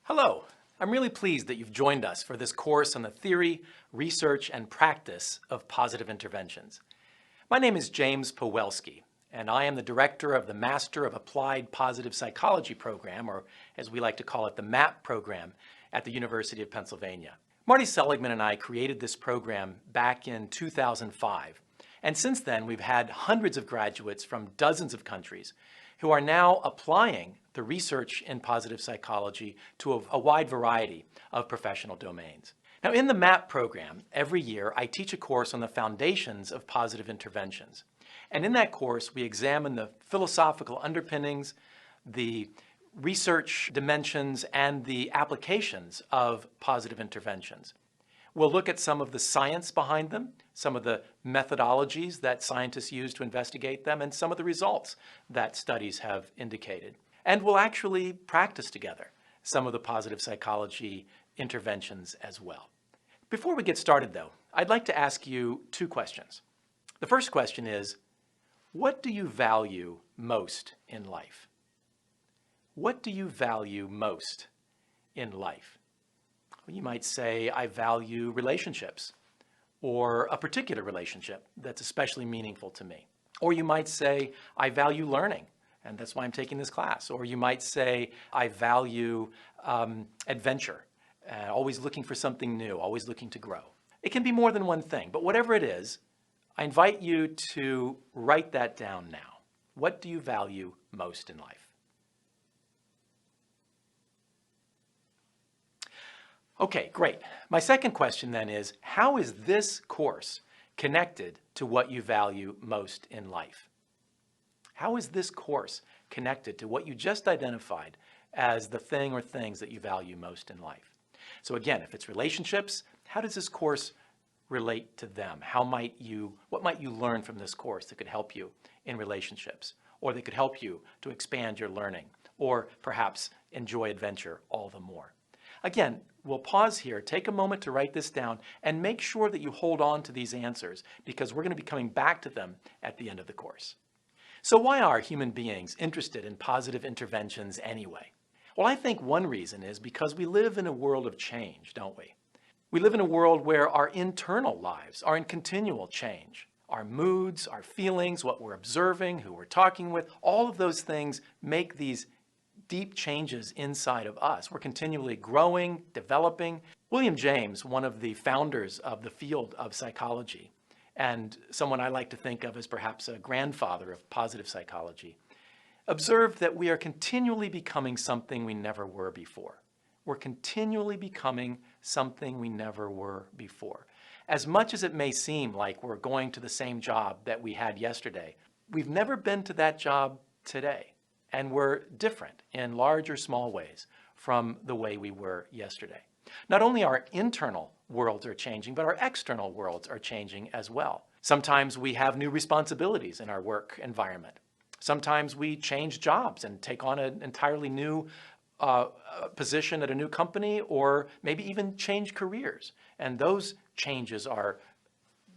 Hello, I'm really pleased that you've joined us for this course on the theory, research, and practice of positive interventions. My name is James Pawelski, and I am the director of the Master of Applied Positive Psychology program, or as we like to call it, the MAP program at the University of Pennsylvania. Marty Seligman and I created this program back in 2005, and since then we've had hundreds of graduates from dozens of countries who are now applying the research in positive psychology to a wide variety of professional domains. Now, in the MAP program, every year I teach a course on the foundations of positive interventions. And in that course, we examine the philosophical underpinnings, the research dimensions, and the applications of positive interventions. We'll look at some of the science behind them, some of the methodologies that scientists use to investigate them, and some of the results that studies have indicated. And we'll actually practice together some of the positive psychology interventions as well. Before we get started, though, I'd like to ask you two questions. The first question is, what do you value most in life? What do you value most in life? You might say, I value relationships, or a particular relationship that's especially meaningful to me. Or you might say, I value learning, and that's why I'm taking this class. Or you might say, I value adventure, always looking for something new, always looking to grow. It can be more than one thing, but whatever it is, I invite you to write that down now. What do you value most in life? Okay, great. My second question then is, how is this course connected to what you value most in life? How is this course connected to what you just identified as the thing or things that you value most in life? So again, if it's relationships, how does this course relate to them? What might you learn from this course that could help you in relationships, or that could help you to expand your learning, or perhaps enjoy adventure all the more? Again, we'll pause here, take a moment to write this down, and make sure that you hold on to these answers, because we're going to be coming back to them at the end of the course. So why are human beings interested in positive interventions anyway? Well, I think one reason is because we live in a world of change, don't we? We live in a world where our internal lives are in continual change. Our moods, our feelings, what we're observing, who we're talking with, all of those things make these deep changes inside of us. We're continually growing, developing. William James, one of the founders of the field of psychology, and someone I like to think of as perhaps a grandfather of positive psychology, observed that we are continually becoming something we never were before. We're continually becoming something we never were before. As much as it may seem like we're going to the same job that we had yesterday, we've never been to that job today. And we're different in large or small ways from the way we were yesterday. Not only our internal worlds are changing, but our external worlds are changing as well. Sometimes we have new responsibilities in our work environment. Sometimes we change jobs and take on an entirely new position at a new company, or maybe even change careers. And those changes are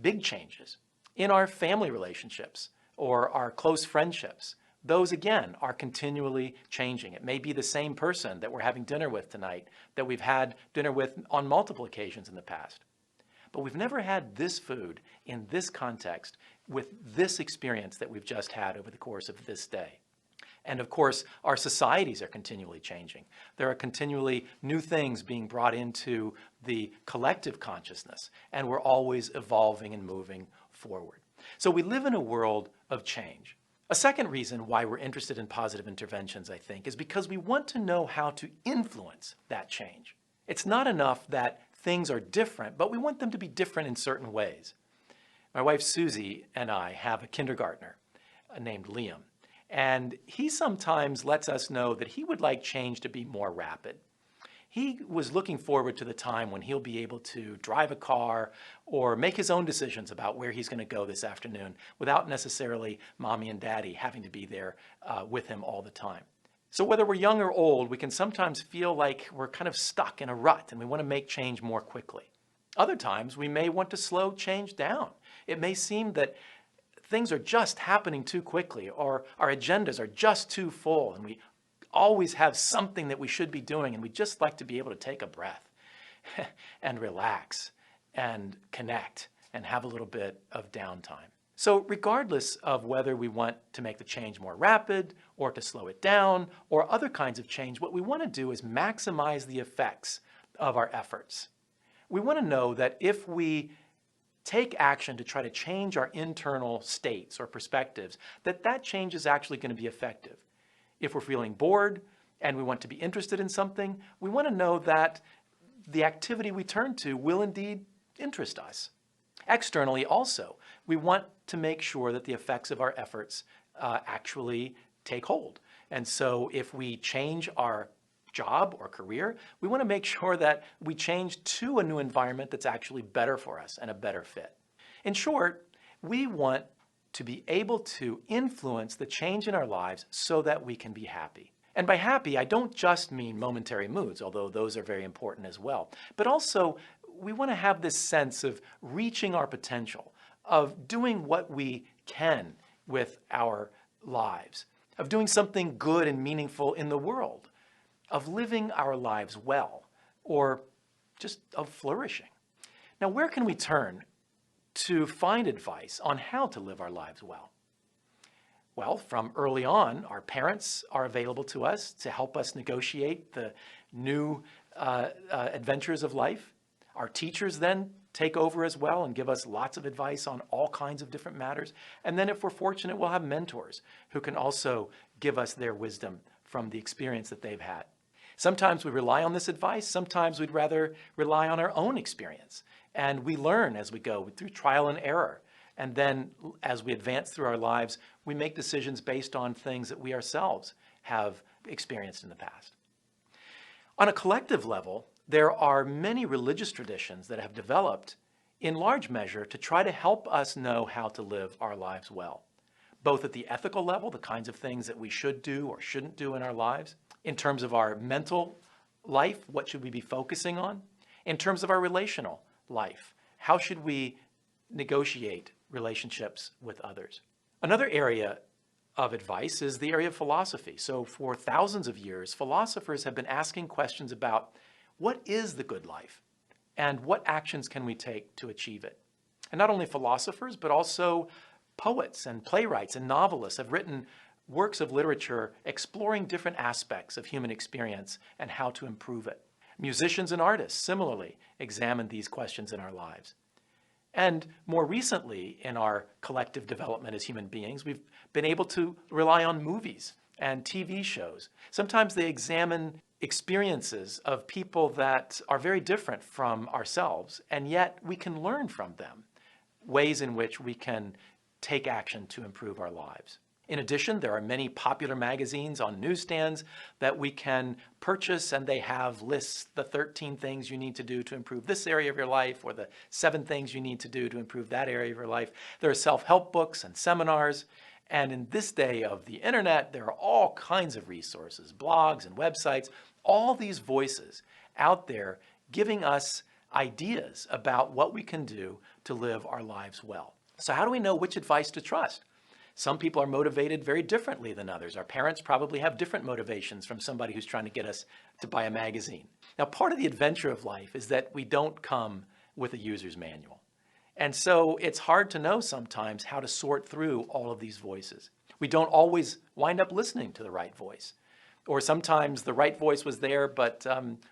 big changes in our family relationships or our close friendships. Those, again, are continually changing. It may be the same person that we're having dinner with tonight that we've had dinner with on multiple occasions in the past. But we've never had this food in this context with this experience that we've just had over the course of this day. And of course, our societies are continually changing. There are continually new things being brought into the collective consciousness, and we're always evolving and moving forward. So we live in a world of change. A second reason why we're interested in positive interventions, I think, is because we want to know how to influence that change. It's not enough that things are different, but we want them to be different in certain ways. My wife Susie and I have a kindergartner named Liam, and he sometimes lets us know that he would like change to be more rapid. He was looking forward to the time when he'll be able to drive a car or make his own decisions about where he's going to go this afternoon without necessarily mommy and daddy having to be there with him all the time. So whether we're young or old, we can sometimes feel like we're kind of stuck in a rut and we want to make change more quickly. Other times we may want to slow change down. It may seem that things are just happening too quickly, or our agendas are just too full, and we always have something that we should be doing, and we just like to be able to take a breath and relax and connect and have a little bit of downtime. So regardless of whether we want to make the change more rapid or to slow it down or other kinds of change, what we want to do is maximize the effects of our efforts. We want to know that if we take action to try to change our internal states or perspectives, that change is actually going to be effective. If we're feeling bored and we want to be interested in something, we want to know that the activity we turn to will indeed interest us. Externally also, we want to make sure that the effects of our efforts actually take hold. And so if we change our job or career, we want to make sure that we change to a new environment that's actually better for us and a better fit. In short, we want to be able to influence the change in our lives so that we can be happy. And by happy, I don't just mean momentary moods, although those are very important as well, but also we want to have this sense of reaching our potential, of doing what we can with our lives, of doing something good and meaningful in the world, of living our lives well, or just of flourishing. Now, where can we turn to find advice on how to live our lives well? Well, from early on, our parents are available to us to help us negotiate the new adventures of life. Our teachers then take over as well and give us lots of advice on all kinds of different matters. And then if we're fortunate, we'll have mentors who can also give us their wisdom from the experience that they've had. Sometimes we rely on this advice. Sometimes we'd rather rely on our own experience. And we learn as we go through trial and error. And then as we advance through our lives, we make decisions based on things that we ourselves have experienced in the past. On a collective level, there are many religious traditions that have developed in large measure to try to help us know how to live our lives well, both at the ethical level, the kinds of things that we should do or shouldn't do in our lives, in terms of our mental life, what should we be focusing on, in terms of our relational life, how should we negotiate relationships with others. Another area of advice is the area of philosophy. So for thousands of years, philosophers have been asking questions about what is the good life and what actions can we take to achieve it. And not only philosophers, but also poets and playwrights and novelists have written works of literature exploring different aspects of human experience and how to improve it. Musicians and artists similarly examine these questions in our lives. And more recently, in our collective development as human beings, we've been able to rely on movies and TV shows. Sometimes they examine experiences of people that are very different from ourselves, and yet we can learn from them ways in which we can take action to improve our lives. In addition, there are many popular magazines on newsstands that we can purchase, and they have lists, the 13 things you need to do to improve this area of your life, or the 7 things you need to do to improve that area of your life. There are self-help books and seminars, and in this day of the internet, there are all kinds of resources, blogs and websites, all these voices out there giving us ideas about what we can do to live our lives well. So how do we know which advice to trust? Some people are motivated very differently than others. Our parents probably have different motivations from somebody who's trying to get us to buy a magazine. Now, part of the adventure of life is that we don't come with a user's manual. And so it's hard to know sometimes how to sort through all of these voices. We don't always wind up listening to the right voice. Or sometimes the right voice was there, but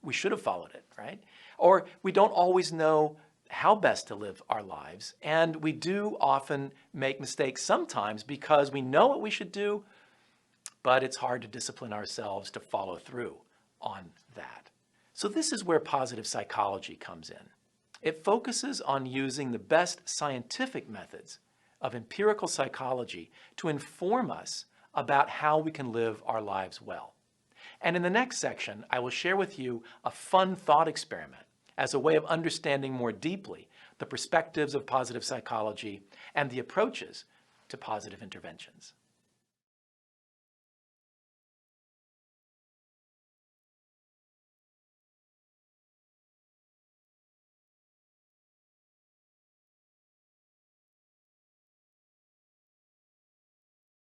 we should have followed it, right? Or we don't always know how best to live our lives. And we do often make mistakes sometimes because we know what we should do, but it's hard to discipline ourselves to follow through on that. So this is where positive psychology comes in. It focuses on using the best scientific methods of empirical psychology to inform us about how we can live our lives well. And in the next section, I will share with you a fun thought experiment as a way of understanding more deeply the perspectives of positive psychology and the approaches to positive interventions.